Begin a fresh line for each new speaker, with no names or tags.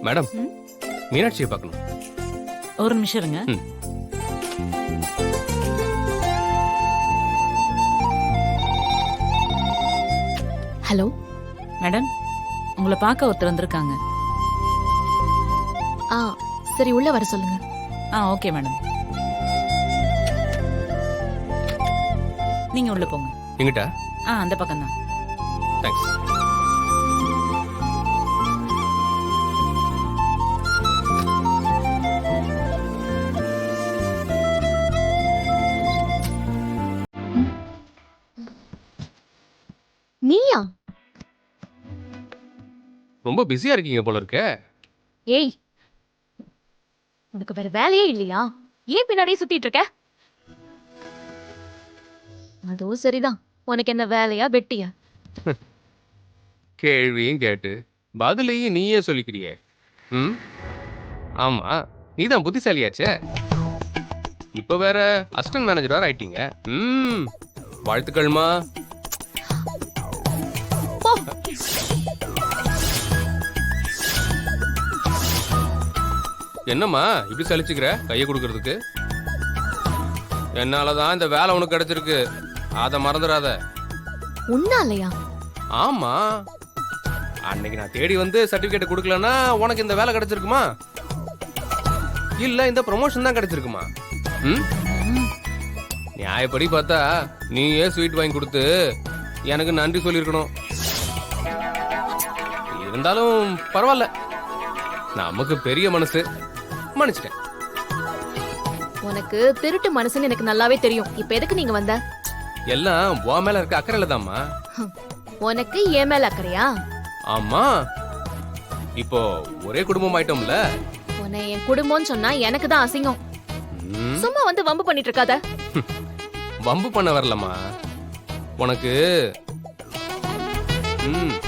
Madam மீனாட்சியை பார்க்கணும்.
ஒரு நிமிஷம் இருங்க.
ம்.
ஹலோ
மேடம், உங்களை பார்க்க ஒருத்தர் வந்திருக்காங்க.
ஆ சரி, உள்ள வர சொல்லுங்க.
ஓகே மேடம், நீங்க உள்ள போங்க.
எங்கிட்ட?
அந்த பக்கம் தான்.
தேங்க்ஸ்.
நீயா?
ரொம்ப பிஸியா இருக்கீங்க போல இருக்க.
ஏய், உனக்கு வேற வேலையே இல்லையா? ஏன் பின்னாடியே சுத்திட்டு இருக்க? அதுவும் சரிதான். உனக்கு என்ன வேலையா வெட்டியா?
கேள்வியும் கேட்டு பதிலையும் நீயே சொல்லிக்கிறியே. ம், ஆமா, நீதான் புத்திசாலியாச்சே. இப்ப வேற அசிஸ்டன்ட் மேனேஜர் வேற ஆயிட்டீங்க. ம், வாழ்த்துக்கள்மா.
போ.
என்னம்மா இப்படி சலிச்சுக்கிற கையை கொடுக்கறதுக்கு? என்னாலதான் இந்த வேலை உனக்கு கிடைச்சிருக்கு, அத மறந்துடாத.
உன்னாலயா?
ஆமா, அன்னைக்கு நான் தேடி வந்து சர்டிபிகேட் கொடுக்கலன்னா உனக்கு இந்த வேலை கிடைச்சிருக்குமா? இல்ல இந்த ப்ரமோஷன் தான் கிடைச்சிருக்குமா? ம், நியாயப்படி பார்த்தா நீயே ஸ்வீட் வாங்கி கொடுத்து எனக்கு நன்றி சொல்லியிருக்கணும். இருந்தாலும் பரவாயில்ல, நமக்கு பெரிய மனசு, மன்னிச்சிட்டேன்.
உனக்கு திருட்டு மனசுன்னு எனக்கு நல்லாவே தெரியும். இப்ப எதுக்கு நீங்க வந்த?
எல்லாம் உன் மேல இருக்க அக்கறையில தான்மா.
உனக்கு என் மேல அக்கறையா?
ஆமா, இப்போ ஒரே குடும்பம் ஆயிட்டோம்ல.
உன்னை என் குடும்பம்னு சொன்னா எனக்கு தான் அசிங்கம்.
ம்,
சும்மா வந்து வம்பு பண்ணிட்டு இருக்காத.
வம்பு பண்ண வரலம்மா. உனக்கு